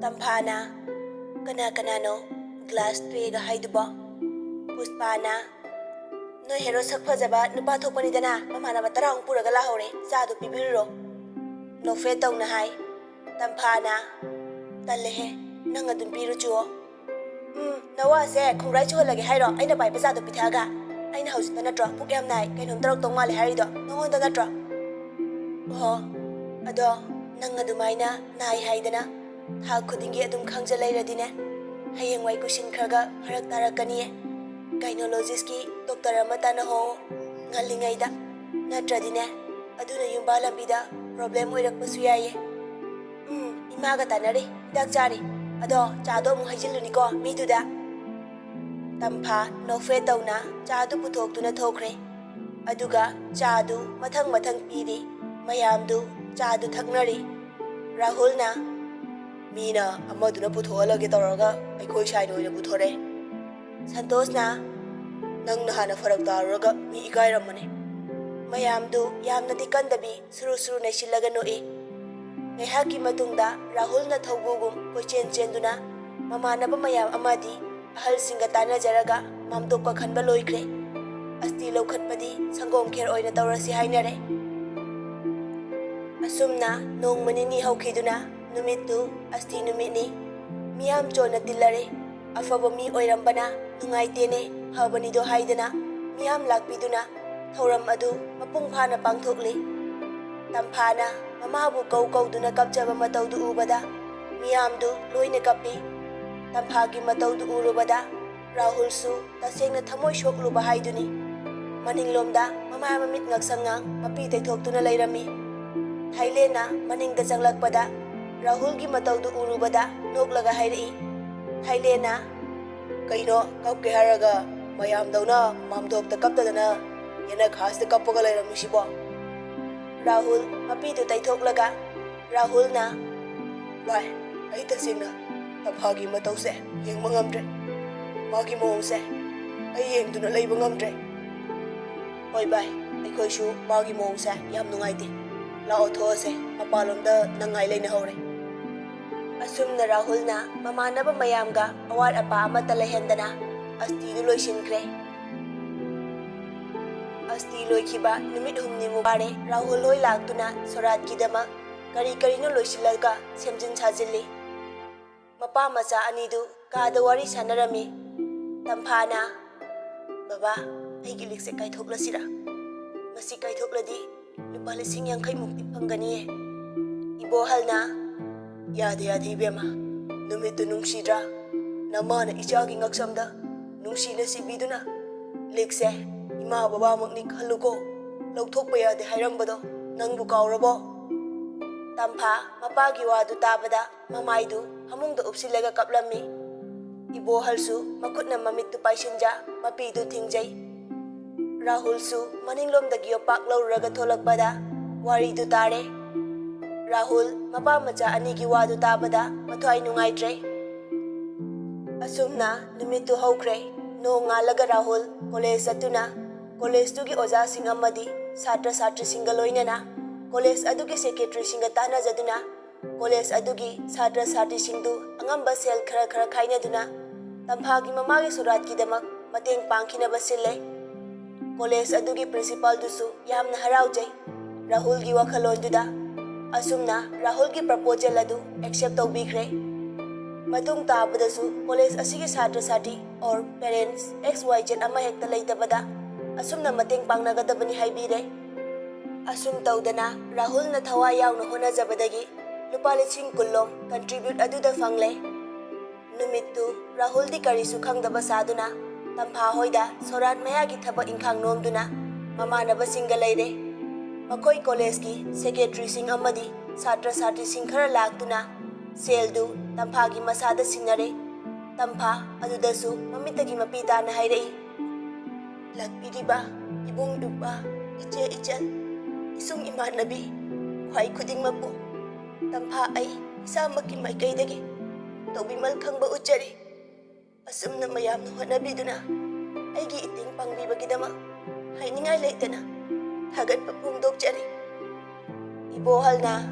Tampana, kana kanano, glass twega haiduba, Puspana, no hero sakfazaba, nupa thopanidana, mamana batara puraga lahore, sadu pibiro, no feto na hai, Tampana, Talehe, nangadun piruchuo. Nawase, congratulate Hiro, I know by Pesado Pitaga. I know house the drop, Pukam night, can you drop to Mali Harido, no one the drop. Oh, Ado, Nangadumaina, Nai Haidana. How couldn't get them congelate dinner? Hayang Waikushin Kraga, Haratarakani, Gynologiski, Dr. Amatana Ho, Nalingaida, Natradine, Aduna Yumbala Bida, problem with a Pasuya. Imagatanari, Daksari, Ado, Chado Muhajilunico, me to that. Tampa, no fetona, Chadu putok to Natokre. Aduga, Chadu, Matang Pidi, Mayamdu, Chadu Tagnari, Rahulna. Mina, Amaduna Putola Gitaraga, I call Shino in a Putore. Santosna, Nang Nahana Faragdaraga, me Igairamani. Mayamdu, Yamnati Kandabi, Suru Nashilagano. Ngayhaki matungda Rahul na thawgugum kochen chenduna mamana ba mayam amadi ahal singa tana jaraga mamdok ka khanba loikre asti lokhatpadi sangom kher oina tawrasi hainare asumna nong manini hawkhiduna numittu asti numitni miyam chona tillare afaba mi oirambana nungaitene habani do haidana miyam lakbiduna thoram adu mapung phana pangthokli Tampana Mamabu kau duna kapjaba matau du ubada miyamdu loine kapi Tampagi matau du urubada Rahul su tasengna thamoy shoklu bahaiduni maninglomda mama mamit ngaksangang mapi taithoktuna lairami Thailena maningda janglakpada Rahul gi matau du urubada noklaga hairei Thailena kaino kapke haraga mayam dauna mamdokta kaptadana yana khas de kappaga lairami sibo Rahul, mapidu taithok laga. Rahul na. Why? Ay tasingna. Taphagi matause. Yang mangamdre. Magi moongse. Ay yang duna lay mangamdre. Hoy bay. Ay koy shu magi moongse. Yam nungaiti. Lao those. Mapalom da nangay lay na hore. Asum na Rahul na. Mamana ba mayam ga. Awar apa matalahenda na. Asti duloy sinkre. Asti loikiba numit humni mubare Rahul loi laktuna sorat kidama kari no loisilaga semjin chajili mapa macha anidu kada wari sanarami Tampana baba aigi likse kaithoklasira masi kaithokladi lupa lising yang kai mukti panggani ibo halna yade ibema numitu nungsidra namana ichagi ngaksamda nungsina sibiduna likse Ima baba magnik haluko lauthok pa yade hairambado nangbu kaurabo Tampa mapagi wadu tabada mamaidu hamungda upsilaga kaplami ibo halsu makutna mamittu paisinja mapidu thingjai Rahul su maninglomda giyopak lauraga tholakbada waridu tare Rahul mapa macha anigi wadu tabada mathwai nungaitre asumna numitu hokre no ngalaga Rahul college atuna College tugi oja singa madi satra singa loinana college adugi secretary singa tana jaduna college adugi satra singdu angamba sel khara khaina duna tamphagi mamagi surat ki damak mateng pangkhina basille college adugi principal dusu yamna haraujai Rahul gi wakhalon duda asumna Rahul gi proposal adu accept tawbikhre matung tabadasu college asigi satra or parents xyz ama hekta leitabada Asum na mating pang nagadabani haibire. Asum taudana Rahul na thawa yaw na hona zabadagi lupa lising kulom contribute aduda fangle. Numittu Rahul di karisu khang daba saduna tampha hoida sorat mayagi thaba ingkhang nomduna mama na basinga leire. Makoi college ki secretary sing amadi satra sing khara laktuna seldu tampha gi masada sinare tampha adudasu mamitagi mapita na hairei. Lagpiriba, ibong dupa, ichel, isung imanabi, kway kuding mapo, tampa ay isama kimay kay dagi, tawbimal kang ba uchari, asum na mayam no hanabi duna, ay giiting pangbibagi dama, hay ningay layta na, hagad pa pong dog chari. Ibohal na,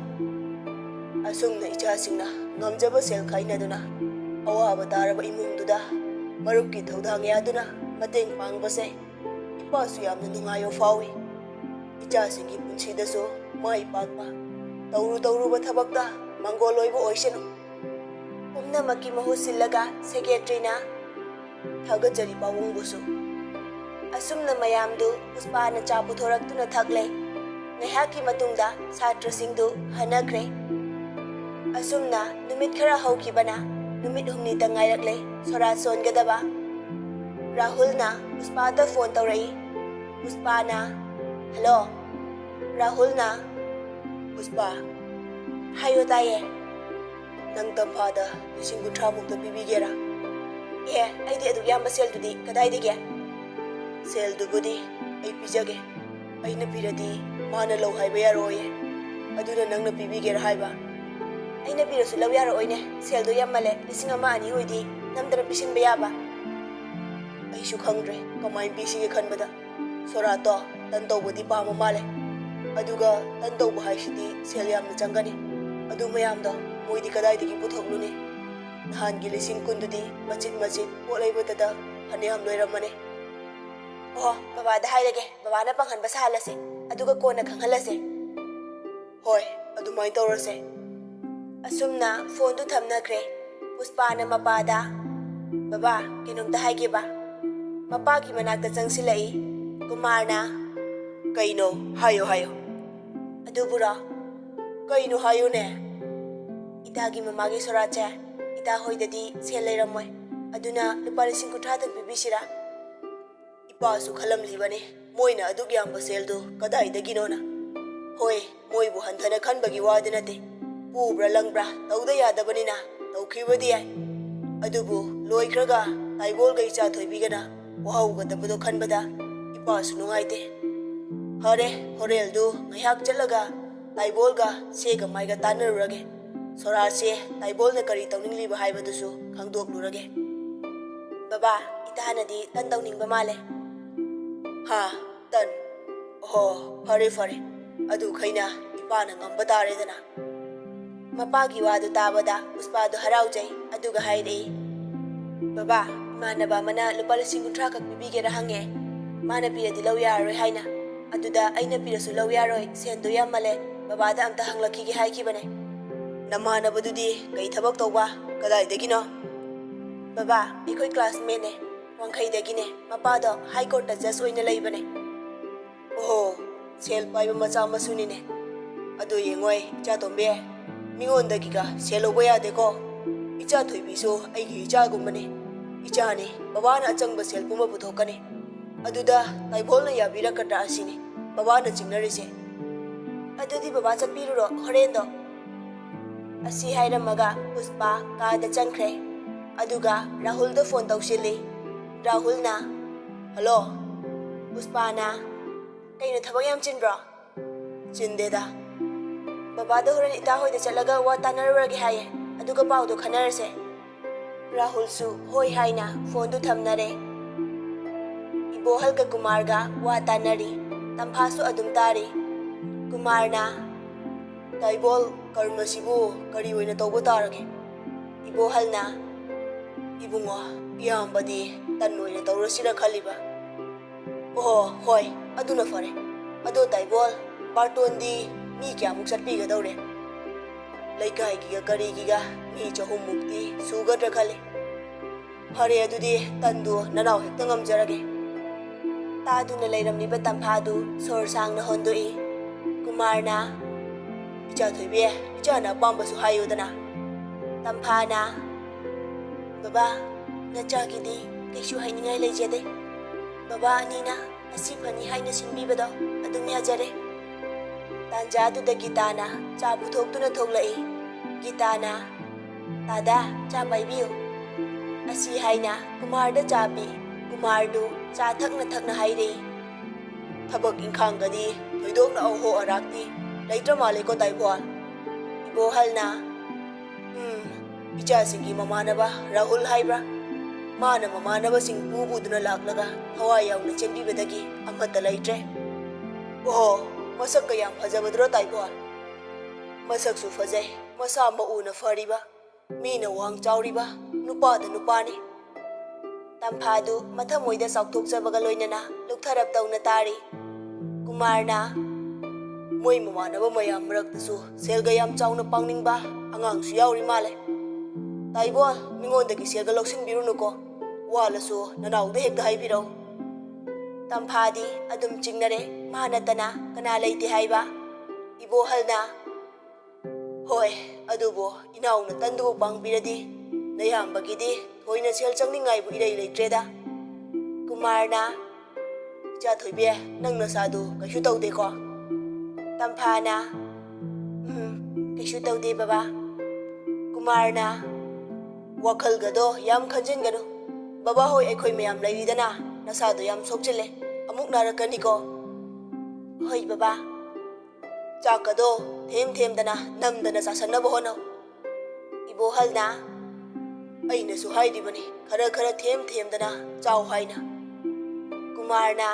ꯑꯁꯨꯝꯅ ꯏꯆꯥꯁꯤꯡꯅ ꯉꯝꯖꯕ ꯁꯦꯜ ꯈꯥꯏꯅꯗꯨꯅ ꯑꯋꯥꯕ ꯇꯥꯔꯕ ꯏꯃꯨꯡꯗꯨꯗ ꯃꯔꯨꯞꯀꯤ ꯊꯧꯗꯥꯡ ꯌꯥꯗꯨꯅ ꯃꯇꯦꯡ ꯄꯥꯡꯕꯁꯦ ꯏꯄꯥꯁꯨ ꯌꯥꯝꯅ ꯅꯨꯡꯉꯥꯏꯕ ꯐꯥꯎꯏ꯫ ꯏꯆꯥꯁꯤꯡꯒꯤ ꯄꯨꯟꯁꯤꯗꯁꯨ ꯃꯥꯏ ꯄꯥꯛꯄ, ꯇꯧꯔꯨꯕ ꯊꯕꯛꯇ ꯃꯪꯒꯣꯜ ꯑꯣꯏꯕ ꯑꯣꯏꯁꯅꯨ꯫ ꯄꯨꯝꯅꯃꯛꯀꯤ ꯃꯍꯨꯠ ꯁꯤꯜꯂꯒ ꯁꯦꯀ꯭ꯔꯦꯇꯔꯤꯅ ꯊꯥꯒꯠꯆꯔꯤ ꯄꯥꯕꯨꯡꯕꯨꯁꯨ꯫ ꯑꯁꯨꯝꯅ ꯃꯌꯥꯝꯗꯨ ꯄꯨꯁꯄꯥꯅ ꯆꯥ ꯄꯨꯊꯣꯔꯛꯇꯨꯅ ꯊꯛꯂꯦ꯫ ꯉꯥꯏꯍꯥꯛꯀꯤ ꯃꯇꯨꯡꯗ ꯁꯥꯇ꯭ꯔꯁꯤꯡꯗꯨ ꯍꯟꯅꯈ꯭ꯔꯦ꯫ ꯑꯁꯨꯝꯅ ꯅꯨꯃꯤꯠ ꯈꯔ ꯍꯧꯈꯤꯕꯅ ꯅꯨꯃꯤꯠ ꯍꯨꯝꯅꯤꯇ ꯉꯥꯏꯔꯛꯂꯦ ꯁꯣꯔꯥꯠ ꯁꯣꯟꯒꯗꯕ꯫ ꯔꯥꯍꯨꯜꯅ ꯄꯨꯁꯄꯥꯗ ꯐꯣꯟ ꯇꯧꯔꯛꯏ꯫ ꯄꯨꯁꯄꯥꯅ "ꯍꯜꯂꯣ"꯫ ꯔꯥꯍꯨꯜꯅ "ꯄꯨꯁꯄꯥ"꯫ "ꯍꯥꯏꯌꯣ ꯇꯥꯏꯌꯦ"꯫ "ꯅꯪ ꯇꯝꯐꯥꯗ 50,000ꯃꯨꯛꯇ ꯄꯤꯕꯤꯒꯦꯔꯥ"꯫ ꯑꯩꯗꯤ ꯑꯗꯨꯛ ꯌꯥꯝꯕ ꯁꯦꯜꯗꯨꯗꯤ ꯀꯗꯥꯏꯗꯒꯤ"꯫ "ꯁꯦꯜꯗꯨꯕꯨꯗꯤ ꯑꯩ ꯄꯤꯖꯒꯦ꯫ ꯑꯩꯅ ꯄꯤꯔꯗꯤ ꯃꯥꯅ ꯂꯧ ꯍꯥꯏꯕ ꯌꯥꯔꯣꯏꯌꯦ꯫ ꯑꯗꯨꯅ ꯅꯪꯅ ꯄꯤꯕꯤꯒꯦꯔꯥ ꯍꯥꯏꯕ"꯫ "ꯑꯩꯅ ꯄꯤꯔꯁꯨ ꯂꯧ ꯌꯥꯔꯛꯑꯣꯏꯅꯦ, ꯁꯦꯜꯗꯣ ꯌꯥꯝꯃꯜꯂꯦ, 1,000-2,000 ꯑꯣꯏꯗꯤ ꯅꯝꯗꯅ ꯄꯤꯁꯤꯟꯕ ꯌꯥꯕ"꯫ "ꯑꯩꯁꯨ ꯈꯪꯗ꯭ꯔꯦ ꯀꯃꯥꯏꯅ ꯄꯤꯁꯤꯒꯦ ꯈꯟꯕꯗ꯫ ꯁꯣꯔꯥꯠꯇꯣ ꯇꯟ ꯇꯧꯕꯗꯤ ꯄꯥꯝꯕ ꯃꯥꯜꯂꯦ꯫ ꯑꯗꯨꯒ ꯇꯟ ꯇꯧꯕ ꯍꯥꯏꯁꯤꯗꯤ ꯁꯦꯜ ꯌꯥꯝꯅ ꯆꯪꯒꯅꯤ꯫ ꯑꯗꯨ ꯃꯌꯥꯝꯗꯣ ꯃꯣꯏꯗꯤ ꯀꯗꯥꯏꯗꯒꯤ ꯄꯨꯊꯣꯛꯂꯨꯅꯤ? ꯅꯍꯥꯟꯒꯤ 10,000ꯗꯨꯗꯤ ꯃꯆꯤꯠ ꯄꯣꯠ ꯂꯩꯕꯗꯇ ꯐꯅꯌꯥꯝ ꯂꯣꯏꯔꯝꯃꯅꯤ"꯫ "ꯑꯣ, ꯕꯕꯥꯗ ꯍꯥꯏꯔꯒꯦ, ꯕꯕꯥꯅ ꯄꯪꯍꯟꯕ ꯁꯥꯍꯜꯂꯁꯦ, ꯑꯗꯨꯒ ꯀꯣꯟꯅ ꯈꯪꯍꯜꯂꯁꯦ"꯫ "ꯍꯣꯏ, ꯑꯗꯨꯃꯥꯏꯅ ꯇꯧꯔꯁꯦ"꯫ ꯑꯁꯨꯝꯅ ꯐꯣꯟꯗꯨ ꯊꯝꯅꯈ꯭ꯔꯦ꯫ ꯄꯨꯁꯄꯥꯅ ꯃꯄꯥꯗ "ꯕꯕꯥ, ꯀꯩꯅꯣꯝꯇ ꯍꯥꯏꯒꯦꯕ"꯫ ꯃꯄꯥꯒꯤ ꯃꯅꯥꯛꯇ ꯆꯪꯁꯤꯜꯂꯛꯏ꯫ ꯀꯨꯃꯥꯔꯅ "ꯀꯩꯅꯣ? ꯍꯥꯏꯌꯣ ꯍꯥꯏꯌꯣ"꯫ "ꯑꯗꯨꯕꯨꯔꯣ"꯫ "ꯀꯩꯅꯣ ꯍꯥꯏꯌꯨꯅꯦ"꯫ "ꯏꯇꯥꯒꯤ ꯃꯃꯥꯒꯤ ꯁꯣꯔꯥꯠꯁꯦ ꯏꯇꯥ ꯍꯣꯏꯗꯗꯤ ꯁꯦꯜ ꯂꯩꯔꯝꯃꯣꯏ, ꯑꯗꯨꯅ ꯂꯨꯄꯥ 50,000 ꯄꯤꯕꯤꯁꯤꯔꯥ"꯫ ꯏꯄꯥꯁꯨ ꯈꯜꯂꯝꯂꯤꯕꯅꯤ ꯃꯣꯏꯅ ꯑꯗꯨꯛ ꯌꯥꯝꯕ ꯁꯦꯜꯗꯨ ꯀꯗꯥꯏꯗꯒꯤꯅꯣꯅ꯫ ꯍꯣꯏ, ꯃꯣꯏꯕꯨ ꯍꯟꯊꯅ ꯈꯟꯕꯒꯤ ꯋꯥꯗꯤ ꯅꯠꯇꯦ, ꯄꯨꯕ꯭ꯔꯥ ꯂꯪꯕ꯭ꯔꯥ ꯇꯧꯗ ꯌꯥꯗꯕꯅꯤꯅ ꯇꯧꯈꯤꯕꯗꯤ ꯌꯥꯏ꯫ ꯑꯗꯨꯕꯨ ꯂꯣꯏꯈ꯭ꯔꯒ ꯇꯥꯏꯕꯣꯜꯒ ꯏꯆꯥꯊꯣꯏꯕꯤꯒꯅ ꯋꯥꯍꯧꯒꯗꯕꯗꯣ ꯈꯟꯕꯗ ꯏꯄꯥꯁꯨ ꯅꯨꯡꯉꯥꯏꯇꯦ꯫ ꯐꯔꯦ, ꯍꯣꯔꯦꯟꯗꯨ ꯉꯥꯏꯍꯥꯛ ꯆꯠꯂꯒ ꯇꯥꯏꯕꯣꯜꯒ ꯁꯦꯒ ꯃꯥꯏꯒ ꯇꯥꯟꯅꯔꯨꯔꯒꯦ꯫ ꯁꯣꯔꯥꯠꯁꯦ ꯇꯥꯏꯕꯣꯜꯅ ꯀꯔꯤ ꯇꯧꯅꯤꯡꯂꯤꯕ ꯍꯥꯏꯕꯗꯨꯁꯨ ꯈꯪꯗꯣꯛꯂꯨꯔꯒꯦ꯫ "ꯕꯕꯥ, ꯏꯇꯥꯅꯗꯤ ꯇꯟ ꯇꯧꯅꯤꯡꯕ ꯃꯥꯜꯂꯦ"꯫ "ꯍꯥ, ꯇꯟ? ꯑꯣꯍꯣ, ꯐꯔꯦ ꯐꯔꯦ, ꯑꯗꯨꯈꯩꯅ ꯏꯄꯥꯅ ꯉꯝꯕ ꯇꯥꯔꯦꯗꯅ"꯫ ꯃꯄꯥꯒꯤ ꯋꯥꯗꯨ ꯇꯥꯕꯗ ꯄꯨꯁꯄꯥꯗꯨ ꯍꯔꯥꯎꯖꯩ, ꯑꯗꯨꯒ ꯍꯥꯏꯔꯛꯏ꯫ "ꯕꯕꯥ, ꯏꯃꯥꯟꯅꯕ ꯑꯃꯅ ꯂꯨꯄꯥ 30,000 ꯈꯛ ꯄꯤꯕꯤꯒꯦꯔꯥ ꯍꯪꯉꯦ꯫ ꯃꯥꯅ ꯄꯤꯔꯗꯤ ꯂꯧ ꯌꯥꯔꯔꯣꯏ ꯍꯥꯏꯅ꯫ ꯑꯗꯨꯗ ꯑꯩꯅ ꯄꯤꯔꯁꯨ ꯂꯧ ꯌꯥꯔꯣꯏ, ꯁꯦꯟꯗꯣ ꯌꯥꯝꯃꯜꯂꯦ, ꯕꯕꯥꯗ ꯑꯝꯇ ꯍꯪꯂꯛꯈꯤꯒꯦ ꯍꯥꯏꯈꯤꯕꯅꯦ"꯫ "ꯅꯃꯥꯟꯅꯕꯗꯨꯗꯤ ꯀꯩ ꯊꯕꯛ ꯇꯧꯕ? ꯀꯗꯥꯏꯗꯒꯤꯅꯣ"꯫ "ꯕꯕꯥ, ꯑꯩꯈꯣꯏ ꯀ꯭ꯂꯥꯁꯃꯦꯠꯅꯦ, ꯋꯥꯡꯈꯩꯗꯒꯤꯅꯦ, ꯃꯄꯥꯗꯣ ꯍꯥꯏ ꯀꯣꯔꯠꯇ ꯖꯁ ꯑꯣꯏꯅ ꯂꯩꯕꯅꯦ"꯫ "ꯑꯣꯍꯣ, ꯁꯦꯜ ꯄꯥꯏꯕ ꯃꯆꯥ ꯃꯁꯨꯅꯤꯅꯦ꯫ ꯑꯗꯣ ꯌꯦꯡꯉꯣꯏ ꯏꯆꯥꯇꯣꯝꯕꯤ, ꯃꯤꯉꯣꯟꯗꯒꯤꯒ ꯁꯦꯜ ꯂꯧꯕ ꯌꯥꯗꯦꯀꯣ꯫ ꯏꯆꯥꯊꯣꯏꯕꯤꯁꯨ ꯑꯩꯒꯤ ꯏꯆꯥꯒꯨꯝꯕꯅꯤ꯫ ꯏꯆꯥꯅꯤ, ꯕꯕꯥꯅ ꯑꯆꯪꯕ ꯁꯦꯜ ꯄꯨꯝꯕ ꯄꯨꯊꯣꯛꯀꯅꯤ꯫ ꯑꯗꯨꯗ ꯇꯥꯏꯕꯣꯜꯅ ꯌꯥꯕꯤꯔꯛꯀꯗ꯭ꯔꯥ ꯑꯁꯤꯅꯤ ꯕꯕꯥꯅ ꯆꯤꯡꯅꯔꯤꯁꯦ"꯫ "ꯑꯗꯨꯗꯤ ꯕꯕꯥ ꯆꯠꯄꯤꯔꯨꯔꯣ, ꯍꯣꯔꯦꯟꯗꯣ"꯫ ꯑꯁꯤ ꯍꯥꯏꯔꯝꯃꯒ ꯄꯨꯁꯄꯥ ꯀꯥꯗ ꯆꯪꯈ꯭ꯔꯦ꯫ ꯑꯗꯨꯒ ꯔꯥꯍꯨꯜꯗ ꯐꯣꯟ ꯇꯧꯁꯤꯜꯂꯤ꯫ ꯔꯥꯍꯨꯜꯅ "ꯍꯜꯂꯣ"꯫ ꯄꯨꯁꯄꯥꯅ "ꯀꯩꯅꯣ, ꯊꯕꯛ ꯌꯥꯝ ꯆꯤꯟꯕ꯭ꯔꯣ"꯫ "ꯆꯤꯟꯗꯦꯗ". "ꯕꯕꯥꯗ ꯍꯣꯔꯦꯟ ꯏꯇꯥ ꯍꯣꯏꯗ ꯆꯠꯂꯒ ꯋꯥ ꯇꯥꯟꯅꯔꯨꯔꯒꯦ ꯍꯥꯏꯌꯦ, ꯑꯗꯨꯒ ꯄꯥꯎꯗꯣ ꯈꯟꯅꯔꯁꯦ"꯫ ꯔꯥꯍꯨꯜꯁꯨ ꯍꯣꯏ ꯍꯥꯏꯅ ꯐꯣꯟꯗꯨ ꯊꯝꯅꯔꯦ꯫ ꯏꯕꯣꯍꯜꯒ ꯀꯨꯃꯥꯔꯒ ꯋꯥ ꯇꯥꯟꯅꯔꯤ꯫ ꯇꯝꯐꯥꯁꯨ ꯑꯗꯨꯝ ꯇꯥꯔꯤ꯫ ꯀꯨꯃꯥꯔꯅ "ꯇꯥꯏꯕꯣꯜ ꯀꯔꯃꯁꯤꯕꯨ ꯀꯔꯤ ꯑꯣꯏꯅ ꯇꯧꯕ ꯇꯥꯔꯒꯦ"꯫ ꯏꯕꯣꯍꯜꯅ "ꯏꯕꯨꯡꯉꯣ, ꯏꯌꯥꯝꯕꯗꯤ ꯇꯟ ꯑꯣꯏꯅ ꯇꯧꯔꯁꯤꯔ ꯈꯜꯂꯤꯕ"꯫ "ꯑꯣꯍꯣ, ꯍꯣꯏ, ꯑꯗꯨꯅ ꯐꯔꯦ꯫ ꯑꯗꯣ ꯇꯥꯏꯕꯣꯜ, ꯕꯥꯔꯇꯣꯟꯗꯤ ꯃꯤ ꯀꯌꯥꯃꯨꯛ ꯆꯠꯄꯤꯒꯗꯧꯔꯦ"꯫ "ꯂꯩꯀꯥꯏꯒꯤꯒ ꯀꯔꯤꯒꯤꯒ ꯃꯤ 300ꯃꯨꯛꯇꯤ ꯁꯨꯒꯗ꯭ꯔꯥ ꯈꯜꯂꯤ"꯫ "ꯐꯔꯦ, ꯑꯗꯨꯗꯤ ꯇꯟꯗꯨ ꯅꯅꯥꯎ ꯍꯦꯛꯇ ꯉꯝꯖꯔꯒꯦ"꯫ ꯇꯥꯗꯨꯅ ꯂꯩꯔꯝꯂꯤꯕ ꯇꯝꯐꯥꯗꯨ ꯁꯣꯔ ꯁꯥꯡꯅ ꯍꯣꯟꯗꯣꯛꯏ꯫ ꯀꯨꯃꯥꯔꯅ "ꯏꯆꯥꯊꯣꯏꯕꯤ, ꯏꯆꯥꯅ ꯑꯄꯥꯝꯕꯁꯨ ꯍꯥꯏꯌꯨꯗꯅ"꯫ ꯇꯝꯐꯥꯅ "ꯕꯕꯥ, ꯅꯆꯥꯒꯤꯗꯤ ꯀꯩꯁꯨ ꯍꯥꯏꯅꯤꯡꯉꯥꯏ ꯂꯩꯖꯗꯦ꯫ ꯕꯕꯥ ꯑꯅꯤꯅ ꯑꯁꯤ ꯐꯅꯤ ꯍꯥꯏꯅ ꯁꯤꯟꯕꯤꯕꯗꯣ ꯑꯗꯨꯝ ꯌꯥꯖꯔꯦ"꯫ ꯇꯥꯟꯖꯥꯗꯨꯗ ꯒꯤꯇꯥꯅ ꯆꯥ ꯄꯨꯊꯣꯛꯇꯨꯅ ꯊꯣꯛꯂꯛꯏ꯫ ꯒꯤꯇꯥꯅ "ꯇꯥꯗꯥ, ꯆꯥ ꯄꯥꯏꯕꯤꯌꯨ"꯫ ꯑꯁꯤ ꯍꯥꯏꯅ ꯀꯨꯃꯥꯔꯗ ꯆꯥ ꯄꯤ꯫ ꯀꯨꯃꯥꯔꯗꯨ ꯆꯥ ꯊꯛꯅ ꯊꯛꯅ ꯍꯥꯏꯔꯛꯏ꯫ "ꯊꯕꯛ ꯏꯪꯈꯥꯡꯒꯗꯤ ꯊꯣꯏꯗꯣꯛꯅ ꯑꯍꯣ ꯑꯔꯥꯛꯇꯤ ꯂꯩꯇ꯭ꯔ ꯃꯥꯜꯂꯦꯀꯣ ꯇꯥꯏꯕꯣꯜ"꯫ ꯏꯕꯣꯍꯜꯅ "ꯏꯆꯥꯁꯤꯡꯒꯤ ꯃꯃꯥꯟꯅꯕ ꯔꯥꯍꯨꯜ ꯍꯥꯏꯕ꯭ꯔꯥ? ꯃꯥꯅ ꯃꯃꯥꯟꯅꯕꯁꯤꯡ ꯄꯨꯗꯨꯅ ꯂꯥꯛꯂꯒ ꯊꯋꯥꯏ ꯌꯥꯎꯅ ꯆꯦꯟꯕꯤꯕꯗꯒꯤ ꯑꯃꯠꯇ ꯂꯩꯇ꯭ꯔꯦ"꯫ "ꯑꯣꯍꯣ, ꯃꯁꯛꯀ ꯌꯥꯝ ꯐꯖꯕꯗꯨꯔꯣ ꯇꯥꯏꯕꯣꯜ"꯫ "ꯃꯁꯛꯁꯨ ꯐꯖꯩ, masa mauna fariba मीना वांग चाउरीबा नुपादा नुपानी तंफादु मथमोइदा साउथोकजबगा लोइनना लुकथरप तौना तारी कुमारना मोइ ममानबा मयाम मरक्तसु सेलगा याम चाउना पांगनिंगबा अंगांगसु याउरी माले ताइबोल मिंगोंदगी सेलगा लौसिनबिरुनुको वालसु ननाउदा हेक्ता हाइबिरो तंफादी अदुम चिंगनरे मानतना कना लेते हाइबा इबोहलना होय अदुबो इनाउना तंदुबो पांगबिरदी नयामबगिदी थोइना सेल चंगनिंगाइबु इरै लेट्रेदा कुमारना इचा थोइबे नंग नसादु कइसु तौदेको तंफाना कइसु तौदे बाबा कुमारना वखलगदो याम खंजिनगनु बाबा होय एखोइ मयाम लैरिदना नसादो याम सोकचिले अमुक नारकनिको होय बाबा चाकदो थेम थेमदना नमदना चासन्नबो होनो इबोहलना अइनसु हाइदिबनी खरा खरा थेम थेमदना चाउ हाइना कुमारना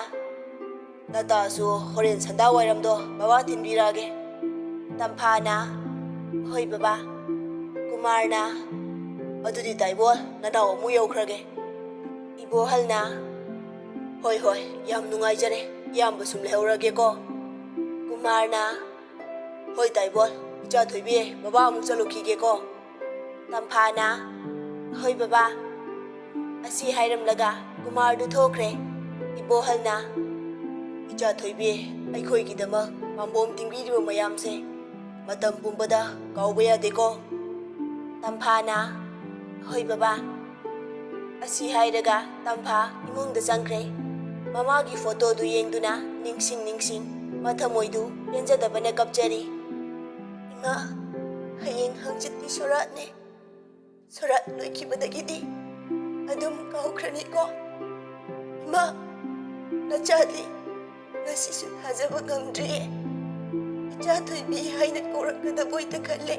नतासु होरेन संदा वाइरमदो बाबा थिनबिरागे तंफाना होय बाबा कुमारना अदुदि ताइबोल ननाव अमु यौख्रगे इबोहलना होय होय याम नुंगाइजरे याम बसुम लेहौरगेको कुमारना होय ताइबोल इचा थोइबे बाबा अमुक चलुखिगेको तंफाना होय बाबा असी हाइरमलगा कुमारदु थोख्रे इबोहलना इचा थोइबे अइखोइगिदमक पाम्बोम तिंगबिरिबो मयामसे मतम पुंबदा काउबा यादेको तंफाना होय बाबा असी हाइरगा तंफा इमुंगदा चंख्रे ममागी फोटोदु येंगदुना निंगसिंग निंगसिंग मथमोइदु पेंजदबने कपचरी इमा हयेंग हंचित्ति सोरातने सोरात लोइखिबदगिदी अदुम काउख्रनिको इमा नचादी ngasisu thajaba ngamdriye icha thoibi haina korakadaboi ta khalle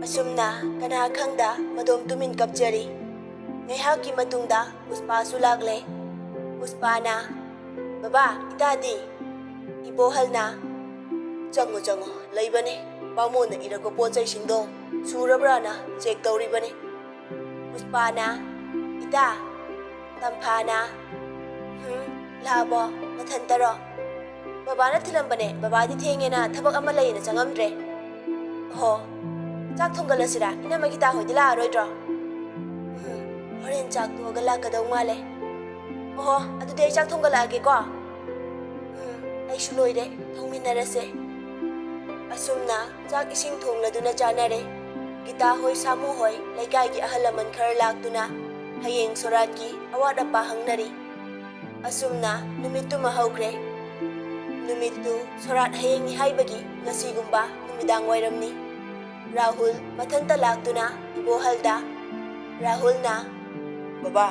asumna kana khangda madom tumin kapjari ngaihaki matungda puspa su lagle puspana baba itadi ibohalna chango chango leibane bamona irago pochai singdo surabrana check tauribane puspana ita tamphana labo nathantaro baba na thilambane baba di thengena thabak ama leina changamdre ho chak thonggalasira ina magita hoidila aroidro horen chak to gala kadau male oho adu de chak thonggala age ko ai shuloide thongminarase asumna chak ising thongladuna chanare gita hoi samu hoi laikai gi ahalaman khar laktuna hayeng sorat ki awada pa hangnari asumna numitu mahawkre numitu sorat hayeng ni haibagi ngasigumba numidang wairamni Rahul mathanta laktuna ibohalda Rahul na baba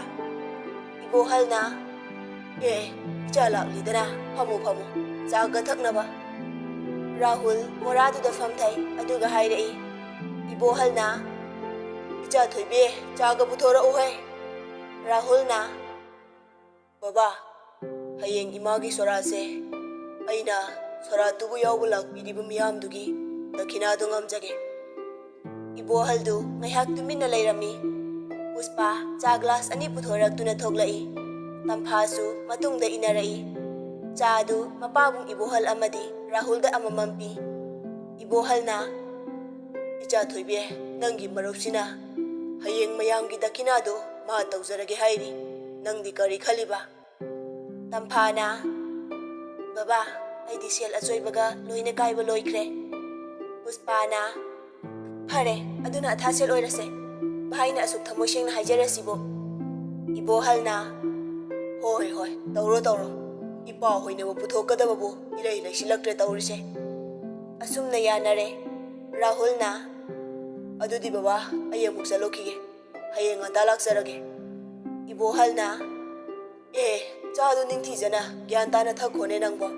ibohal na chala lidana phamu phamu chaga thaknaba Rahul moradu da famthai aduga hairei ibohal na icha thoibe chaga puthora ohai Rahul na baba hayeng imagi sorase aina soratubu yawbu lakpiribu miyamdugi dakhina du ngamjage ibohaldu ngaihak tumina leirami puspa cha glass ani puthorak tuna thoglai tamphasu matungda inarai chadu mapabung ibohal amadi Rahul da amamampi ibohal na icha thoibe nangi marupsina hayeng mayamgi dakhina du ma tawjarage hairi nangdi kari khaliba tamphana baba aidi sel achoibaga loina kaiba loikre puspana phare aduna athasel oirase bhaina asuk thamoi sengna haijarasibo ibohalna hoi hoi tawro tawro ipa hoine bo puthokadaba bo ilai ilai silaktre tawrise asumna yanare Rahul na adudi baba ayamuk salokhige hayeng andalak sarage ibohal na chadu ningthi jana gyan tana thakone nangbo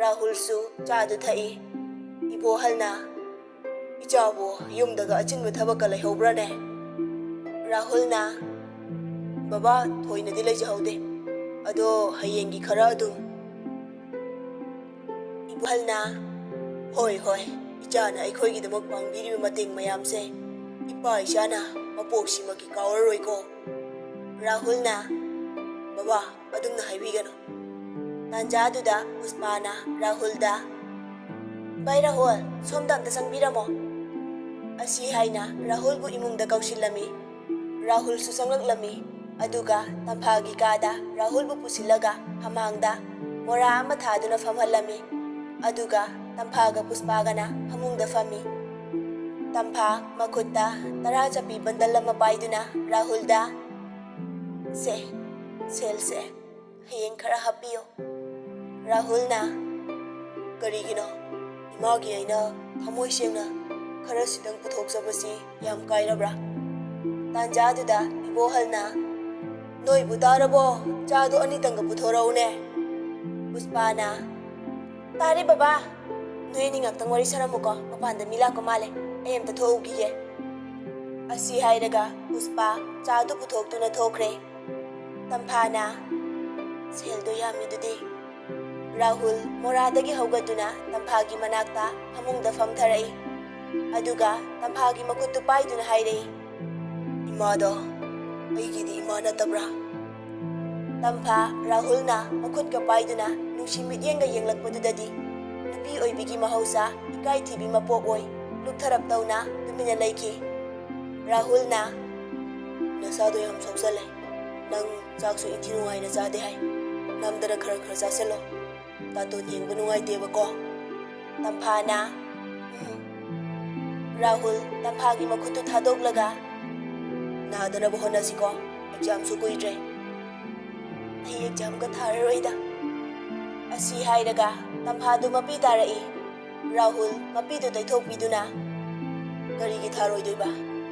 Rahul su chadu thai ibohal na ichabo yumdaga achinbu thabaka laihobrane Rahul na baba thoina di leijahaude ado hayengi khara adum ibohal na hoi hoi ꯏꯆꯥꯅ ꯑꯩꯈꯣꯏꯒꯤꯗꯃꯛ ꯄꯥꯡꯕꯤꯔꯤꯕ ꯃꯇꯦꯡ ꯃꯌꯥꯝꯁꯦ ꯏꯄꯥ ꯏꯆꯥꯅ ꯃꯄꯣꯛꯁꯤꯃꯒꯤ ꯀꯥꯎꯔꯔꯣꯏꯀꯣ꯫ ꯔꯥꯍꯨꯜꯅ ꯕꯕꯥ ꯑꯗꯨꯝꯅ ꯍꯥꯏꯕꯤꯒꯅꯨ꯫ ꯇꯥꯟꯖꯥꯗꯨꯗ ꯄꯨꯁꯄꯥꯅ ꯔꯥꯍꯨꯜꯗ ꯚꯥꯏ ꯔꯥꯍꯨꯜ ꯁꯣꯝꯗ ꯑꯝꯇ ꯆꯪꯕꯤꯔꯝꯃꯣ ꯑꯁꯤ ꯍꯥꯏꯅ ꯔꯥꯍꯨꯜꯕꯨ ꯏꯃꯨꯡꯗ ꯀꯧꯁꯤꯜꯂꯝꯃꯤ꯫ ꯔꯥꯍꯨꯜꯁꯨ ꯆꯪꯂꯛꯂꯝꯃꯤ ꯑꯗꯨꯒ ꯇꯝꯐꯥꯒꯤ ꯀꯥꯗ ꯔꯥꯍꯨꯜꯕꯨ ꯄꯨꯁꯤꯜꯂꯒ ꯐꯃꯥꯡꯗ ꯃꯣꯔꯥ ꯑꯃ ꯊꯥꯗꯨꯅ ꯐꯝꯍꯜꯂꯝꯃꯤ ꯑꯗꯨꯒ ꯇꯝꯐꯥꯒ ꯄꯨꯁꯄꯥꯒꯅ ꯐꯃꯨꯡꯗ ꯐꯝꯃꯤ꯫ ꯇꯝꯐꯥ ꯃꯈꯨꯠꯇ ꯇꯔꯥ ꯆꯞꯄꯤ ꯕꯟꯗꯜ ꯑꯃ ꯄꯥꯏꯗꯨꯅ ꯔꯥꯍꯨꯜꯗ ꯁꯦꯜꯁꯦ ꯍꯌꯦꯡ ꯈꯔ ꯍꯥꯞꯄꯤꯌꯣ꯫ ꯔꯥꯍꯨꯜꯅ ꯀꯔꯤꯒꯤꯅꯣ ꯏꯃꯥꯒꯤ ꯑꯩꯅ ꯊꯃꯣꯏ ꯁꯦꯡꯅ ꯈꯔꯁꯤꯗꯪ ꯄꯨꯊꯣꯛꯆꯕꯁꯤ ꯌꯥꯝ ꯀꯥꯏꯔꯕ꯭ꯔꯥ? ꯇꯥꯟꯖꯥꯗꯨꯗ ꯏꯕꯣꯍꯜꯅ ꯅꯣꯏꯕꯨ ꯇꯥꯔꯕꯣ ꯆꯥꯗꯣ ꯑꯅꯤꯇꯪꯒ ꯄꯨꯊꯣꯔꯛꯎꯅꯦ꯫ ꯄꯨꯁꯄꯥꯅ ꯇꯥꯔꯦ ꯕꯕꯥ ꯅꯣꯏ ꯑꯅꯤ ꯉꯥꯛꯇꯪ ꯋꯥꯔꯤ ꯁꯥꯔꯝꯃꯨꯀꯣ ꯑꯃꯄꯥꯟꯗ ꯃꯤ ꯂꯥꯛꯄ ꯃꯥꯜꯂꯦ ꯑꯩ ꯑꯝꯇ ꯊꯣꯛꯎꯈꯤꯒꯦ꯫ ꯑꯁꯤ ꯍꯥꯏꯔꯒ ꯄꯨꯁꯄꯥ ꯆꯥꯗꯨ ꯄꯨꯊꯣꯛꯇꯨꯅ ꯊꯣꯛꯈ꯭ꯔꯦ꯫ ꯇꯝꯐꯥꯅ ꯁꯦꯜꯗꯣ ꯌꯥꯝꯃꯤꯗꯨꯗꯤ꯫ ꯔꯥꯍꯨꯜ ꯃꯣꯔꯥꯗꯒꯤ ꯍꯧꯒꯠꯇꯨꯅ ꯇꯝꯐꯥꯒꯤ ꯃꯅꯥꯛꯇ ꯐꯃꯨꯡꯗ ꯐꯝꯊꯔꯛꯏ ꯑꯗꯨꯒ ꯇꯝꯐꯥꯒꯤ ꯃꯈꯨꯠꯇꯨ ꯄꯥꯏꯗꯨꯅ ꯍꯥꯏꯔꯛꯏ ꯏꯃꯥꯗꯣ ꯑꯩꯒꯤꯗꯤ ꯏꯃꯥ ꯅꯠꯇꯕ꯭ꯔꯥ? ꯇꯝꯐꯥ ꯔꯥꯍꯨꯜꯅ ꯃꯈꯨꯠꯀ ꯄꯥꯏꯗꯨꯅ ꯅꯨꯡꯁꯤ ꯃꯤꯠꯌꯦꯡꯒ ꯌꯦꯡꯂꯛꯄꯗꯨꯗꯗꯤ ꯅꯨꯄꯤ ꯑꯣꯏꯕꯤꯒꯤ ꯃꯍꯧꯁꯥ ꯏꯀꯥꯏꯊꯤꯕꯤ ꯃꯄꯣꯛ ꯑꯣꯏ ꯂꯨꯛꯊꯔꯞ ꯇꯧꯅ ꯇꯨꯃꯤꯟꯅ ꯂꯩꯈꯤ꯫ ꯔꯥꯍꯨꯜꯅ ꯅꯁꯥꯗꯣ ꯌꯥꯝ ꯁꯣꯛꯆꯜꯂꯦ ꯅꯪ ꯆꯥꯛꯁꯨ ꯏꯟꯊꯤ ꯅꯨꯡꯉꯥꯏꯅ ꯆꯥꯗꯦ ꯍꯥꯏ ꯅꯝꯗꯅ ꯈꯔ ꯈꯔ ꯆꯥꯁꯤꯜꯂꯣ ꯇꯥꯇꯣꯟ ꯌꯦꯡꯕ ꯅꯨꯡꯉꯥꯏꯇꯦꯕꯀꯣ꯫ ꯇꯝꯐꯥꯅ ꯔꯥꯍꯨꯜ ꯇꯝꯐꯥꯒꯤ ꯃꯈꯨꯠꯇꯨ ꯊꯥꯗꯣꯛꯂꯒ ꯅꯥꯗꯅꯕ ꯍꯣꯠꯅꯁꯤꯀꯣ ꯑꯦꯛꯖꯥꯝꯁꯨ ꯀꯨꯏꯗ꯭ꯔꯦ ꯑꯩ ꯑꯦꯛꯖꯥꯝꯒ ꯊꯥꯔꯔꯣꯏꯗ ꯑꯁꯤ ꯍꯥꯏꯔꯒ ꯇꯝꯐꯥꯗꯨ ꯃꯄꯤ ꯇꯥꯔꯛꯏ꯫ ꯔꯥꯍꯨꯜ ꯃꯄꯤꯗꯨ ꯇꯩꯊꯣꯛꯄꯤꯗꯨꯅ ꯀꯔꯤꯒꯤ ꯊꯥꯔꯣꯏꯗꯣꯏꯕ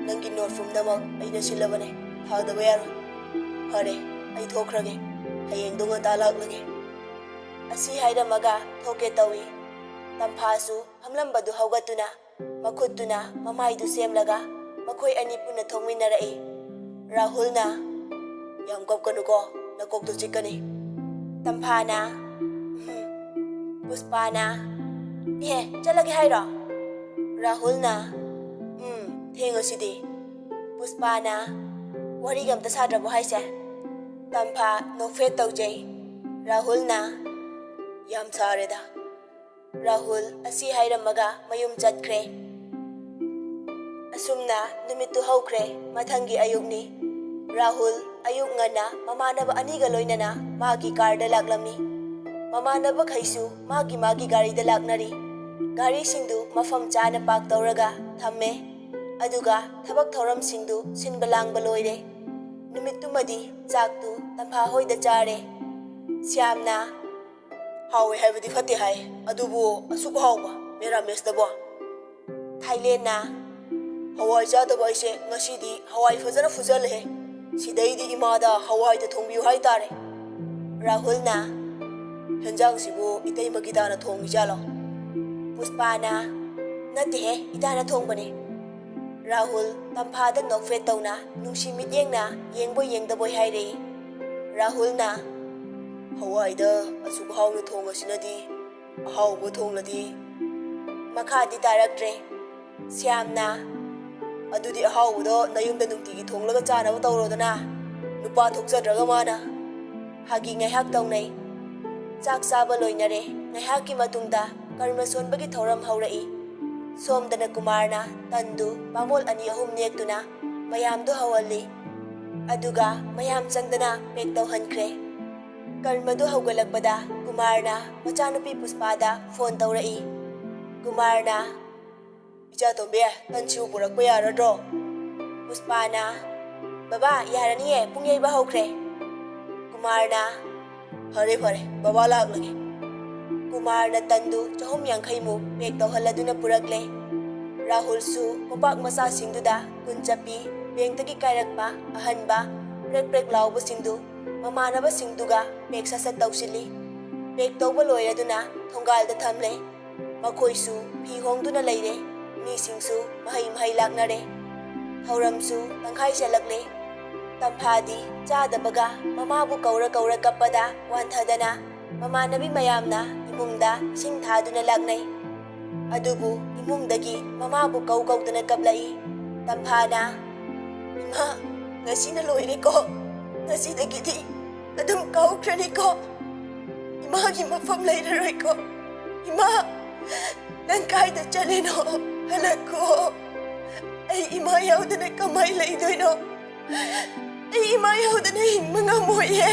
ꯅꯪꯒꯤ ꯅꯣꯠ ꯄꯨꯝꯅꯃꯛ ꯑꯩꯅ ꯁꯤꯜꯂꯕꯅꯦ ꯊꯥꯗꯕ ꯌꯥꯔꯣꯏ ꯐꯔꯦ ꯑꯩ ꯊꯣꯛꯈ꯭ꯔꯒꯦ ꯍꯌꯦꯡꯗꯣ ꯉꯟꯇꯥ ꯂꯥꯛꯂꯒꯦ ꯑꯁꯤ ꯍꯥꯏꯔꯝꯃꯒ ꯊꯣꯛꯀꯦ ꯇꯧꯏ꯫ ꯇꯝꯐꯥꯁꯨ ꯐꯝꯂꯝꯕꯗꯨ ꯍꯧꯒꯠꯇꯨꯅ ꯃꯈꯨꯠꯇꯨꯅ ꯃꯃꯥꯏꯗꯨ ꯁꯦꯝꯂꯒ ꯃꯈꯣꯏ ꯑꯅꯤ ꯄꯨꯟꯅ ꯊꯣꯛꯃꯤꯟꯅꯔꯛꯏ꯫ ꯔꯥꯍꯨꯜꯅ ꯌꯥꯝ ꯀꯞꯀꯅꯨꯀꯣ ꯅꯀꯣꯛꯇꯨ ꯆꯤꯛꯀꯅꯤ꯫ ꯇꯝꯐꯥꯅ ꯄꯨꯁꯄꯥꯅ ꯏꯍꯦ ꯆꯠꯂꯒꯦ ꯍꯥꯏꯔꯣ? ꯔꯥꯍꯨꯜꯅ ꯊꯦꯡꯉꯁꯤꯗꯤ꯫ ꯄꯨꯁꯄꯥꯅ ꯋꯥꯔꯤꯒ ꯑꯝꯇ ꯁꯥꯗ꯭ꯔꯕꯣ ꯍꯥꯏꯁꯦ? ꯇꯝꯐꯥ ꯅꯣꯛꯐꯦꯠ ꯇꯧꯖꯩ꯫ ꯔꯥꯍꯨꯜꯅ ꯌꯥꯝ ꯁꯥꯔꯦꯗ꯫ ꯔꯥꯍꯨꯜ ꯑꯁꯤ ꯍꯥꯏꯔꯝꯃꯒ ꯃꯌꯨꯝ ꯆꯠꯈ꯭ꯔꯦ꯫ ꯑꯁꯨꯝꯅ ꯅꯨꯃꯤꯠꯇꯨ ꯍꯧꯈ꯭ꯔꯦ꯫ ꯃꯊꯪꯒꯤ ꯑꯌꯨꯛꯅꯤ꯫ ꯔꯥꯍꯨꯜ ꯑꯌꯨꯛ ꯉꯟꯅ ꯃꯃꯥꯟꯅꯕ ꯑꯅꯤꯒ ꯂꯣꯏꯅꯅ ꯃꯥꯒꯤ ꯀꯥꯔꯗ ꯂꯥꯛꯂꯝꯃꯤ꯫ ꯃꯃꯥꯟꯅꯕꯈꯩꯁꯨ ꯃꯥꯒꯤ ꯒꯥꯔꯤꯗ ꯂꯥꯛꯅꯔꯤ꯫ ꯒꯥꯔꯤꯁꯤꯡꯗꯨ ꯃꯐꯝ ꯆꯥꯅ ꯄꯥꯛ ꯇꯧꯔꯒ ꯊꯝꯃꯦ ꯑꯗꯨꯒ ꯊꯕꯛ ꯊꯧꯔꯝꯁꯤꯡꯗꯨ ꯁꯤꯟꯕ ꯂꯥꯡꯕ ꯂꯣꯏꯔꯦ꯫ ꯅꯨꯃꯤꯠꯇꯨꯃꯗꯤ ꯆꯥꯛꯇꯨ ꯇꯝꯐꯥ ꯍꯣꯏꯗ ꯆꯥꯔꯦ꯫ ꯁ꯭ꯌꯥꯝꯅ ꯍꯥꯎꯋꯦ ꯍꯥꯏꯕꯗꯤ ꯐꯠꯇꯦ ꯍꯥꯏ ꯑꯗꯨꯕꯨ ꯑꯁꯨꯛ ꯍꯥꯎꯕ ꯃꯦꯔꯥꯃꯦꯁꯇꯕꯣ? ꯊꯥꯏꯂꯦꯟꯅ ꯍꯋꯥꯏ ꯆꯥꯗꯕ ꯑꯩꯁꯦ ꯉꯁꯤꯗꯤ ꯍꯋꯥꯏ ꯐꯖꯅ ꯐꯨꯖꯜꯂꯦ ꯁꯤꯗꯩꯗꯤ ꯏꯃꯥꯗ ꯍꯋꯥꯏꯗ ꯊꯣꯡꯕꯤꯌꯨ ꯍꯥꯏꯇꯥꯔꯦ꯫ ꯔꯥꯍꯨꯜꯅ ꯍꯦꯟꯖꯥꯡꯁꯤꯕꯨ ꯏꯇꯩꯃ ꯒꯤꯇꯥꯅ ꯊꯣꯡꯉꯤꯖꯥꯠꯂꯣ? ꯄꯨꯁꯄꯥꯅ ꯅꯠꯇꯦꯍꯦ ꯏꯇꯥꯅ ꯊꯣꯡꯕꯅꯦ꯫ ꯔꯥꯍꯨꯜ ꯇꯝꯐꯥꯗ ꯅꯣꯛꯐꯦꯠ ꯇꯧꯅ ꯅꯨꯡꯁꯤ ꯃꯤꯠꯌꯦꯡꯅ ꯌꯦꯡꯕꯣꯏ ꯌꯦꯡꯗꯕꯣꯏ ꯍꯥꯏꯔꯛꯏ꯫ ꯔꯥꯍꯨꯜꯅ ꯍꯋꯥꯏꯗ ꯑꯁꯨꯛ ꯍꯥꯎꯅ ꯊꯣꯡꯉꯁꯤꯅꯗꯤ ꯑꯍꯥꯎꯕ ꯊꯣꯡꯂꯗꯤ ꯃꯈꯥꯗꯤ ꯇꯥꯔꯛꯇ꯭ꯔꯦ꯫ ꯁ꯭ꯌꯥꯝꯅ ꯑꯗꯨꯗꯤ ꯑꯍꯥꯎꯕꯗꯣ ꯅꯌꯨꯝꯗ ꯅꯨꯡꯇꯤꯒꯤ ꯊꯣꯡꯂꯒ ꯆꯥꯅꯕ ꯇꯧꯔꯣꯗꯅ ꯅꯨꯄꯥ ꯊꯣꯛꯆꯗ꯭ꯔꯒ ꯃꯥꯅ꯫ ꯐꯥꯒꯤ ꯉꯥꯏꯍꯥꯛ ꯇꯧꯅꯩ꯫ ꯆꯥꯛ ꯆꯥꯕ ꯂꯣꯏꯅꯔꯦ꯫ ꯉꯥꯏꯍꯥꯛꯀꯤ ꯃꯇꯨꯡꯗ ꯀꯔꯃ ꯁꯣꯟꯕꯒꯤ ꯊꯧꯔꯝ ꯍꯧꯔꯛꯏ꯫ ꯁꯣꯝꯗꯅ ꯀꯨꯃꯥꯔꯅ ꯇꯟꯗꯨ ꯕꯥꯃꯣꯜ 2-3 ꯅꯦꯛꯇꯨꯅ ꯃꯌꯥꯝꯗꯨ ꯍꯧꯍꯜꯂꯤ ꯑꯗꯨꯒ ꯃꯌꯥꯝ ꯆꯪꯗꯅ ꯄꯦꯛ ꯇꯧꯍꯟꯈ꯭ꯔꯦ꯫ ꯀꯔꯃꯗꯨ ꯍꯧꯒꯠꯂꯛꯄꯗ ꯀꯨꯃꯥꯔꯅ ꯃꯆꯥꯅꯨꯄꯤ ꯄꯨꯁꯄꯥꯗ ꯐꯣꯟ ꯇꯧꯔꯛꯏ꯫ ꯀꯨꯃꯥꯔꯅ ꯏꯆꯥꯇꯣꯝꯕꯤ ꯇꯟꯁꯤꯕꯨ ꯄꯨꯔꯛꯄ ꯌꯥꯔꯗ꯭ꯔꯣ? ꯄꯨꯁꯄꯥꯅ ꯕꯕꯥ ꯌꯥꯔꯅꯤꯌꯦ ꯄꯨꯡ ꯌꯩꯕ ꯍꯧꯈ꯭ꯔꯦ꯫ ꯀꯨꯃꯥꯔꯅ ꯐꯔꯦ ꯕꯕꯥ ꯂꯥꯛꯂꯒꯦ꯫ ꯀꯨꯃꯥꯔꯅ ꯇꯟꯗꯨ 250 ꯄꯦꯛ ꯇꯧꯍꯜꯂꯗꯨꯅ ꯄꯨꯔꯛꯂꯦ꯫ ꯔꯥꯍꯨꯜꯁꯨ ꯀꯣꯄꯥꯛ ꯃꯆꯥꯁꯤꯡꯗꯨꯗ ꯀꯨꯟ ꯆꯞꯄꯤ ꯕꯦꯡꯛꯇꯒꯤ ꯀꯥꯏꯔꯛꯄ ꯑꯍꯟꯕ ꯄ꯭ꯔꯦꯛ ꯄ꯭ꯔꯦꯛ ꯂꯥꯎꯕꯁꯤꯡꯗꯨ ꯃꯃꯥꯟꯅꯕꯁꯤꯡꯗꯨꯒ ꯄꯦꯛ ꯁꯠ ꯇꯧꯁꯤꯜꯂꯤ꯫ ꯄꯦꯛ ꯇꯧꯕ ꯂꯣꯏꯔꯗꯨꯅ ꯊꯣꯡꯒꯥꯜꯗ ꯊꯝꯂꯦ꯫ ꯃꯈꯣꯏꯁꯨ ꯐꯤ ꯍꯣꯡꯗꯨꯅ ꯂꯩꯔꯦ꯫ ꯃꯤꯁꯤꯡꯁꯨ ꯃꯍꯩ ꯂꯥꯛꯅꯔꯦ꯫ ꯊꯧꯔꯝꯁꯨ ꯇꯪꯈꯥꯏ ꯆꯠꯂꯛꯂꯦ꯫ ꯇꯝꯐꯥꯗꯤ ꯆꯥꯗꯕꯒ ꯃꯃꯥꯕꯨ ꯀꯧꯔ ꯀꯞꯄꯗ ꯋꯥꯟꯊꯗꯅ ꯃꯃꯥꯟꯅꯕꯤ ꯃꯌꯥꯝꯅ ꯏꯃꯨꯡꯗ ꯏꯁꯤꯡ ꯊꯥꯗꯨꯅ ꯂꯥꯛꯅꯩ꯫ ꯑꯗꯨꯕꯨ ꯏꯃꯨꯡꯗꯒꯤ ꯃꯃꯥꯕꯨ ꯀꯧꯗꯨꯅ ꯀꯞꯂꯛꯏ꯫ ꯇꯝꯐꯥꯅ "ꯏꯃꯥ, ꯉꯁꯤꯅ ꯂꯣꯏꯔꯦꯀꯣ, ꯉꯁꯤꯗꯒꯤꯗꯤ ꯑꯗꯨꯝ ꯀꯥꯎꯈ꯭ꯔꯅꯤꯀꯣ, ꯏꯃꯥꯒꯤ ꯃꯐꯝ ꯂꯩꯔꯔꯣꯏꯀꯣ, ꯏꯃꯥ ꯅꯪ ꯀꯥꯏꯗ ꯆꯠꯂꯤꯅꯣ, ꯍꯜꯂꯛꯈꯣ, ꯑꯩ ꯏꯃꯥ ꯌꯥꯎꯗꯅ ꯀꯃꯥꯏ ꯂꯩꯗꯣꯏꯅꯣ, ꯑꯩ ꯏꯃꯥ ꯌꯥꯎꯗꯅ ꯍꯤꯡꯕ ꯉꯝꯃꯣꯏꯌꯦ."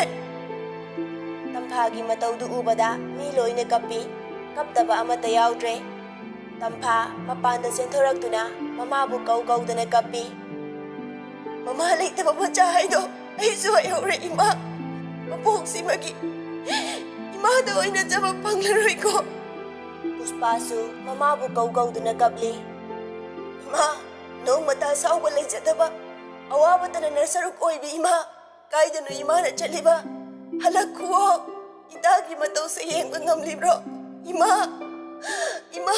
ꯇꯝꯐꯥꯒꯤ ꯃꯇꯧꯗꯨ ꯎꯕꯗ ꯃꯤ ꯂꯣꯏꯅ ꯀꯞꯄꯤ, ꯀꯞꯇꯕ ꯑꯃꯠꯇ ꯌꯥꯎꯗ꯭ꯔꯦ꯫ ꯇꯝꯐꯥ ꯃꯄꯥꯟꯗ ꯆꯦꯟꯊꯣꯔꯛꯇꯨꯅ ꯃꯃꯥꯕꯨ ꯀꯧꯗꯨꯅ ꯀꯞꯄꯤ꯫ "ꯃꯃꯥ ꯂꯩꯇꯕ ꯃꯆꯥ ꯍꯥꯏꯗꯣ ꯑꯩꯁꯨ ꯑꯣꯏꯍꯧꯔꯦ ꯏꯃꯥ, ꯃꯄꯣꯛꯁꯤꯃꯒꯤ ꯏꯃꯥꯗ ꯑꯣꯏꯅ ꯆꯕ ꯐꯪꯂꯔꯣꯏꯀꯣ." ꯄꯨꯁꯄꯥꯁꯨ ꯃꯃꯥꯕꯨ ꯀꯧꯗꯨꯅ ꯀꯞꯂꯤ꯫ "ꯏꯃꯥ, ꯅꯣꯡꯃꯇ ꯑꯁꯥꯎꯕ ꯂꯩꯖꯗꯕ, ꯑꯋꯥꯕꯇꯅ ꯅꯁꯔꯨꯛ ꯑꯣꯏꯕꯤ ꯏꯃꯥ, ꯀꯥꯏꯗꯅꯣ ꯏꯃꯥꯅ ꯆꯠꯂꯤꯕ? ꯍꯜꯂꯛꯈꯨꯋꯣ, ꯏꯇꯥꯒꯤ ꯃꯇꯧꯁꯦ ꯌꯦꯡꯕ ꯉꯝꯂꯤꯕ꯭ꯔꯣ, ꯏꯃꯥ, ꯏꯃꯥ."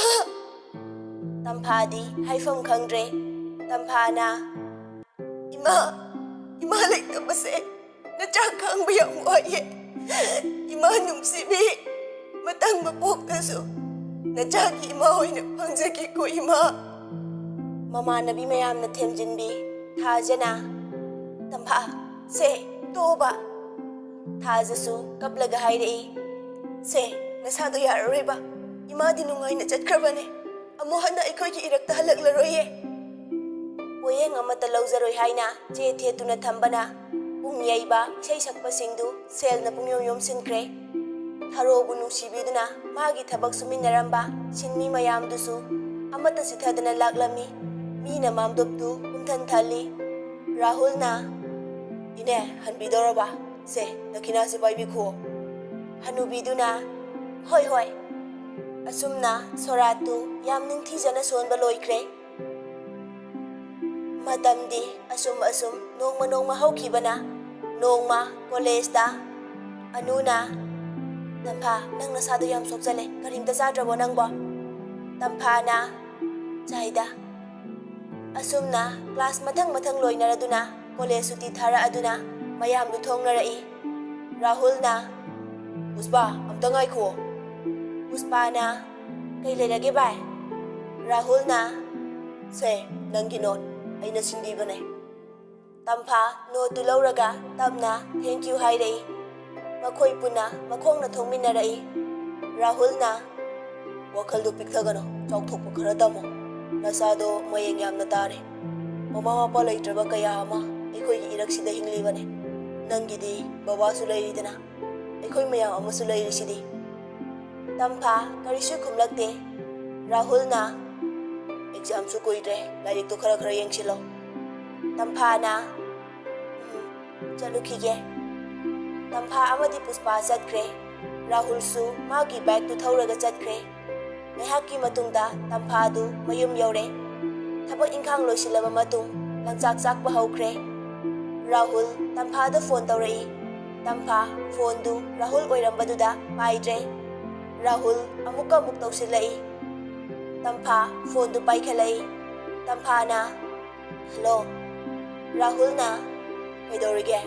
ꯇꯝꯐꯥꯗꯤ ꯍꯥꯏꯐꯝ ꯈꯪꯗ꯭ꯔꯦ꯫ ꯇꯝꯐꯥꯅ "ꯏꯃꯥ, ꯏꯃꯥ ꯂꯩꯇꯕꯁꯦ ꯅꯆꯥ ꯈꯥꯡꯕ ꯌꯥꯝ ꯋꯥꯏꯌꯦ, ꯏꯃꯥ ꯅꯨꯡꯁꯤꯕꯤ, ꯃꯊꯪ ꯃꯄꯣꯛꯇꯁꯨ ꯅꯆꯥꯒꯤ ꯏꯃꯥ ꯑꯣꯏꯅ ꯐꯪꯖꯒꯦꯀꯣ ꯏꯃꯥ." ꯃꯃꯥꯟꯅꯕꯤ ꯃꯌꯥꯝꯅ ꯊꯦꯝꯖꯤꯟꯕꯤ꯫ ꯊꯥꯖꯅ "ꯇꯝꯐꯥ, ꯁꯦ ꯇꯣꯛꯑꯣꯕ." ꯊꯥꯖꯁꯨ ꯀꯞꯂꯒ ꯍꯥꯏꯔꯛꯏ, "ꯁꯦ ꯅꯁꯥꯗꯣ ꯌꯥꯔꯔꯣꯏꯕ, ꯏꯃꯥꯗꯤ ꯅꯨꯡꯉꯥꯏꯅ ꯆꯠꯈ꯭ꯔꯕꯅꯦ, ꯑꯃꯨꯛ ꯍꯟꯅ ꯑꯩꯈꯣꯏꯒꯤ ꯏꯔꯛꯇ ꯍꯜꯂꯛꯂꯔꯣꯏꯌꯦ." ꯄꯣꯌꯦꯡ ꯑꯃꯠꯇ ꯂꯧꯖꯔꯣꯏ ꯍꯥꯏꯅ ꯆꯦ ꯊꯦꯠꯇꯨꯅ ꯊꯝꯕꯅ ꯄꯨꯡ ꯌꯩꯕ ꯏꯁꯩ ꯁꯛꯄꯁꯤꯡꯗꯨ ꯁꯦꯜꯅ ꯄꯨꯡꯌꯣꯝ ꯌꯣꯝꯁꯤꯟꯈ꯭ꯔꯦ꯫ ꯊꯥꯔꯣꯕꯨ ꯅꯨꯡꯁꯤꯕꯤꯗꯨꯅ ꯃꯥꯒꯤ ꯊꯕꯛ ꯁꯨꯃꯤꯟꯅꯔꯝꯕ ꯁꯤꯟꯃꯤ ꯃꯌꯥꯝꯗꯨꯁꯨ ꯑꯃꯠꯇ ꯆꯤꯊꯗꯅ ꯂꯥꯛꯂꯝꯃꯤ꯫ ꯃꯤꯅ ꯃꯥꯝꯗꯣꯞꯇꯨ ꯄꯨꯝꯊꯟꯊꯜꯂꯤ꯫ ꯔꯥꯍꯨꯜꯅ "ꯏꯅꯦ, ꯍꯟꯕꯤꯗꯧꯔꯕ? ꯁꯦ ꯗꯈꯤꯅꯥꯁꯦ ꯄꯥꯏꯕꯤꯈꯨꯑꯣ." ꯍꯅꯨꯕꯤꯗꯨꯅ "ꯍꯣꯏ ꯍꯣꯏ." ꯑꯁꯨꯝꯅ ꯁꯣꯔꯥꯠꯇꯨ ꯌꯥꯝ ꯅꯤꯡꯊꯤꯖꯅ ꯁꯣꯟꯕ ꯂꯣꯏꯈ꯭ꯔꯦ꯫ ꯃꯇꯝꯗꯤ ꯑꯁꯨꯝ ꯅꯣꯡꯃ ꯍꯧꯈꯤꯕꯅ ꯅꯣꯡꯃ ꯀꯣꯂꯦꯖꯇ ꯑꯅꯨꯅ "ꯇꯝꯐꯥ, ꯅꯪ ꯅꯁꯥꯗꯣ ꯌꯥꯝ ꯁꯣꯛꯆꯜꯂꯦ, ꯀꯔꯤꯝꯇ ꯆꯥꯗ꯭ꯔꯕꯣ ꯅꯪꯕꯣ?" ꯇꯝꯐꯥꯅ "ꯆꯥꯏꯗ." ꯑꯁꯨꯝꯅ ꯀ꯭ꯂꯥꯁ ꯃꯊꯪ ꯂꯣꯏꯅꯔꯗꯨꯅ ꯀꯣꯂꯦꯖ ꯁꯨꯇꯤ ꯊꯥꯔꯛꯑꯗꯨꯅ ꯃꯌꯥꯝꯗꯨ ꯊꯣꯡꯅꯔꯛꯏ꯫ ꯔꯥꯍꯨꯜꯅ "ꯄꯨꯁꯄꯥ, ꯑꯝꯇ ꯉꯥꯏꯈꯨꯑꯣ." ꯄꯨꯁꯄꯥꯅ "ꯀꯩ ꯂꯩꯔꯒꯦ ꯚꯥꯏ?" ꯔꯥꯍꯨꯜꯅ "ꯁꯦ ꯅꯪꯒꯤ ꯅꯣꯠ, ꯑꯩꯅ ꯁꯤꯟꯕꯤꯕꯅꯦ." ꯇꯝꯐꯥ ꯅꯣꯠꯇꯨ ꯂꯧꯔꯒ ꯇꯞꯅ ꯊꯦꯡꯛꯌꯨ ꯍꯥꯏꯔꯛꯏ꯫ ꯃꯈꯣꯏ ꯄꯨꯟꯅ ꯃꯈꯣꯡꯅ ꯊꯣꯡꯃꯤꯟꯅꯔꯛꯏ꯫ ꯔꯥꯍꯨꯜꯅ "ꯋꯥꯈꯜꯗꯨ ꯄꯤꯛꯊꯒꯅꯣ, ꯆꯥꯎꯊꯣꯛꯄ ꯈꯔ ꯇꯝꯃꯣ, ꯅꯁꯥꯗꯣ ꯃꯌꯦꯡ ꯌꯥꯝꯅ ꯇꯥꯔꯦ, ꯃꯃꯥ ꯃꯄꯥ ꯂꯩꯇ꯭ꯔꯕ ꯀꯌꯥ ꯑꯃ ꯑꯩꯈꯣꯏꯒꯤ ꯏꯔꯛꯁꯤꯗ ꯍꯤꯡꯂꯤꯕꯅꯦ, ꯅꯪꯒꯤꯗꯤ ꯕꯕꯥꯁꯨ ꯂꯩꯔꯤꯗꯅ, ꯑꯩꯈꯣꯏ ꯃꯌꯥꯝ ꯑꯃꯁꯨ ꯂꯩꯔꯤꯁꯤꯗꯤ." ꯇꯝꯐꯥ ꯀꯔꯤꯁꯨ ꯈꯨꯝꯂꯛꯇꯦ꯫ ꯔꯥꯍꯨꯜꯅ "ꯑꯦꯛꯖꯥꯝꯁꯨ ꯀꯨꯏꯗ꯭ꯔꯦ, ꯂꯥꯏꯔꯤꯛꯇꯣ ꯈꯔ ꯌꯦꯡꯁꯤꯜꯂꯣ." ꯇꯝꯐꯥꯅ "ꯆꯠꯂꯨꯈꯤꯒꯦ." ꯇꯝꯐꯥ ꯑꯃꯗꯤ ꯄꯨꯁꯄꯥ ꯆꯠꯈ꯭ꯔꯦ꯫ ꯔꯥꯍꯨꯜꯁꯨ ꯃꯥꯒꯤ ꯕꯥꯏꯛꯇꯨ ꯊꯧꯔꯒ ꯆꯠꯈ꯭ꯔꯦ꯫ ꯉꯥꯏꯍꯥꯛꯀꯤ ꯃꯇꯨꯡꯗ ꯇꯝꯐꯥꯗꯨ ꯃꯌꯨꯝ ꯌꯧꯔꯦ꯫ ꯊꯕꯛ ꯏꯪꯈꯥꯡ ꯂꯣꯏꯁꯤꯜꯂꯕ ꯃꯇꯨꯡ ꯂꯪꯆꯥꯛ ꯆꯥꯛꯄ ꯍꯧꯈ꯭ꯔꯦ꯫ ꯔꯥꯍꯨꯜ ꯇꯝꯐꯥꯗ ꯐꯣꯟ ꯇꯧꯔꯛꯏ꯫ ꯇꯝꯐꯥ ꯐꯣꯟꯗꯨ ꯔꯥꯍꯨꯜ ꯑꯣꯏꯔꯝꯕꯗꯨꯗ ꯄꯥꯏꯗ꯭ꯔꯦ꯫ ꯔꯥꯍꯨꯜ ꯑꯃꯨꯛ ꯇꯧꯁꯤꯜꯂꯛꯏ꯫ ꯇꯝꯐꯥ ꯐꯣꯟꯗꯨ ꯄꯥꯏꯈꯠꯂꯛꯏ꯫ ꯇꯝꯐꯥꯅ "ꯍꯜꯂꯣ." ꯔꯥꯍꯨꯜꯅ "ꯀꯩꯗꯧꯔꯤꯒꯦ?"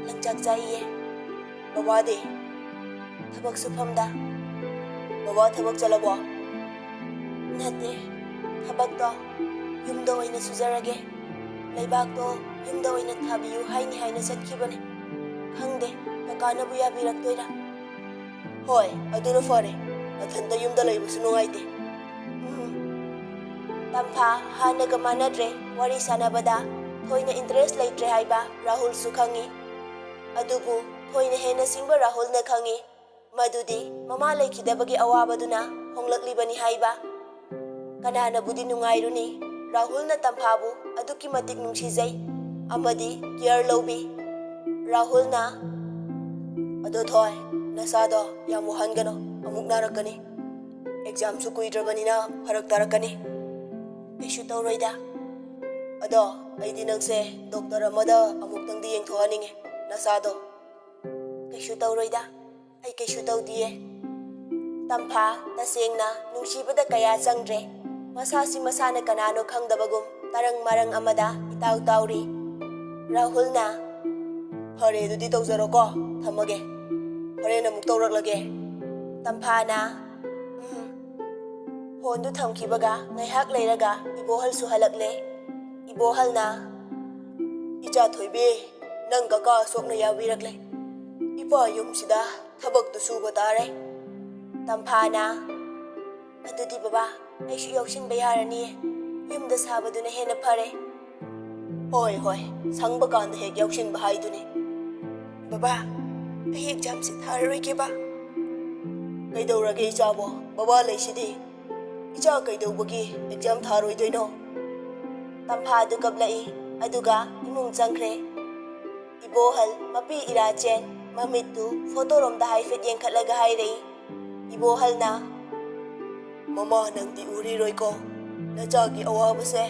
"ꯂꯪꯆꯥꯛ ꯆꯥꯛꯏꯌꯦ." "ꯕꯕꯥꯗꯤ?" "ꯊꯕꯛ ꯁꯨꯐꯝꯗ." "ꯕꯕꯥ ꯊꯕꯛ ꯆꯠꯂꯕꯣ?" "ꯅꯠꯇꯦ, ꯊꯕꯛꯇꯣ ꯌꯨꯝꯗ ꯑꯣꯏꯅ ꯁꯨꯖꯔꯒꯦ, ꯂꯩꯕꯥꯛꯇꯣ ꯌꯨꯝꯗ ꯑꯣꯏꯅ ꯊꯥꯕꯤꯌꯨ ꯍꯥꯏꯅ ꯆꯠꯈꯤꯕꯅꯦ, ꯈꯪꯗꯦ ꯀꯀꯥꯅꯕꯨ ꯌꯥꯕꯤꯔꯛꯇꯣꯏꯔꯥ." "ꯍꯣꯏ, ꯑꯗꯨꯅ ꯐꯔꯦ, ꯅꯊꯟꯇ ꯌꯨꯝꯗ ꯂꯩꯕꯁꯨ ꯅꯨꯡꯉꯥꯏꯇꯦ." ꯇꯝꯐꯥ ꯍꯥꯟꯅꯒ ꯃꯥꯟꯅꯗ꯭ꯔꯦ꯫ ꯋꯥꯔꯤ ꯁꯥꯟꯅꯕꯗ ꯊꯣꯏꯅ ꯏꯟꯇꯔꯦꯁ ꯂꯩꯇ꯭ꯔꯦ ꯍꯥꯏꯕ ꯔꯥꯍꯨꯜꯁꯨ ꯈꯪꯏ꯫ ꯑꯗꯨꯕꯨ ꯊꯣꯏꯅ ꯍꯦꯟꯅ ꯁꯤꯡꯕ ꯔꯥꯍꯨꯜꯅ ꯈꯪꯏ ꯃꯗꯨꯗꯤ ꯃꯃꯥ ꯂꯩꯈꯤꯗꯕꯒꯤ ꯑꯋꯥꯕꯗꯨꯅ ꯍꯣꯡꯂꯛꯂꯤꯕꯅꯤ ꯍꯥꯏꯕ꯫ ꯀꯅꯥꯅꯕꯨꯗꯤ ꯅꯨꯡꯉꯥꯏꯔꯨꯅꯤ? ꯔꯥꯍꯨꯜꯅ ꯇꯝꯐꯥꯕꯨ ꯑꯗꯨꯛꯀꯤ ꯃꯇꯤꯛ ꯅꯨꯡꯁꯤꯖꯩ ꯑꯃꯗꯤ ꯀꯤꯌꯔ ꯂꯧꯕꯤ꯫ ꯔꯥꯍꯨꯜꯅ "ꯑꯗꯣ ꯊꯣꯏ, ꯅꯁꯥꯗꯣ ꯌꯥꯝ ꯋꯥꯍꯟꯒꯅꯣ, ꯑꯃꯨꯛ ꯅꯥꯔꯛꯀꯅꯤ, ꯑꯦꯛꯖꯥꯝꯁꯨ ꯀꯨꯏꯗ꯭ꯔꯕꯅꯤꯅ ꯐꯔꯛ ꯇꯥꯔꯛꯀꯅꯤ." "ꯀꯩꯁꯨ ꯇꯧꯔꯣꯏꯗ." "ꯑꯗꯣ ꯑꯩꯗꯤ ꯅꯪꯁꯦ ꯗꯣꯛꯇꯔ ꯑꯃꯗ ꯑꯃꯨꯛꯇꯪꯗꯤ ꯌꯦꯡꯊꯣꯛꯍꯟꯅꯤꯡꯉꯦ, ꯅꯁꯥꯗꯣ." "ꯀꯩꯁꯨ ꯇꯧꯔꯣꯏꯗ, ꯑꯩ ꯀꯩꯁꯨ ꯇꯧꯗꯤꯌꯦ." ꯇꯝꯐꯥ ꯇꯁꯦꯡꯅ ꯅꯨꯡꯁꯤꯕꯗ ꯀꯌꯥ ꯆꯪꯗ꯭ꯔꯦ꯫ ꯃꯁꯥꯁꯤ ꯃꯁꯥꯅ ꯀꯅꯥꯅꯣ ꯈꯪꯗꯕꯒꯨꯝ ꯇꯔꯪ ꯃꯔꯪ ꯑꯃꯗ ꯏꯇꯥꯎ ꯇꯥꯎꯔꯤ꯫ ꯔꯥꯍꯨꯜꯅ "ꯐꯔꯦ ꯑꯗꯨꯗꯤ ꯇꯧꯖꯔꯣꯀꯣ, ꯊꯝꯃꯒꯦ, ꯍꯣꯔꯦꯟ ꯑꯃꯨꯛ ꯇꯧꯔꯛꯂꯒꯦ." ꯇꯝꯐꯥꯅ ꯐꯣꯟꯗꯨ ꯊꯝꯈꯤꯕꯒ ꯉꯥꯏꯍꯥꯛ ꯂꯩꯔꯒ ꯏꯕꯣꯍꯜꯁꯨ ꯍꯜꯂꯛꯂꯦ꯫ ꯏꯕꯣꯍꯜꯅ "ꯏꯆꯥ ꯊꯣꯏꯕꯤ, ꯅꯪ ꯀꯀꯥ ꯑꯁꯣꯛꯅ ꯌꯥꯕꯤꯔꯛꯂꯦ꯫ ꯏꯄꯥ ꯌꯨꯝꯁꯤꯗ ꯊꯕꯛꯇꯨ ꯁꯨꯕ ꯇꯥꯔꯦ꯫ ꯇꯝꯐꯥꯅ "ꯑꯗꯨꯗꯤ ꯕꯕꯥ, ꯑꯩꯁꯨ ꯌꯥꯎꯁꯤꯟꯕ ꯌꯥꯔꯅꯤꯌꯦ, ꯌꯨꯝꯗ ꯁꯥꯕꯗꯨꯅ ꯍꯦꯟꯅ ꯐꯔꯦ꯫ ꯍꯣꯏ ꯍꯣꯏ, ꯁꯪꯕ ꯀꯥꯟꯗ ꯍꯦꯛ ꯌꯥꯎꯁꯤꯟꯕ ꯍꯥꯏꯗꯨꯅꯤ꯫ ꯕꯕꯥ, ꯑꯩ ꯑꯦꯛꯖꯥꯝꯁꯤ ꯊꯥꯔꯔꯣꯏꯒꯦ ꯕꯥ꯫ ꯀꯩꯗꯧꯔꯒꯦ ꯏꯆꯥꯕꯣ? ꯕꯕꯥ ꯂꯩꯁꯤꯗꯤ꯫ ꯏꯆꯥ ꯀꯩꯗꯧꯕꯒꯤ ꯑꯦꯛꯖꯥꯝ ꯊꯥꯔꯣꯏꯗꯣꯏꯅꯣ? ꯇꯝꯐꯥꯗꯨ ꯀꯞꯂꯛꯏ, ꯑꯗꯨꯒ ꯏꯃꯨꯡ ꯆꯪꯈ꯭ꯔꯦ꯫ ꯏꯕꯣꯍꯜ ꯃꯄꯤ ꯏꯔꯥꯆꯦꯟ ꯃꯃꯤꯠꯇꯨ ꯐꯣꯇꯣꯔꯣꯝꯗ ꯍꯥꯏꯐꯦꯠ ꯌꯦꯡꯈꯠꯂꯒ ꯍꯥꯏꯔꯛꯏ꯫ ꯏꯕꯣꯍꯜꯅ "ꯃꯃꯥ, ꯅꯪꯗꯤ ꯎꯔꯤꯔꯣꯏꯀꯣ ꯅꯆꯥꯒꯤ ꯑꯋꯥꯕꯁꯦ"꯫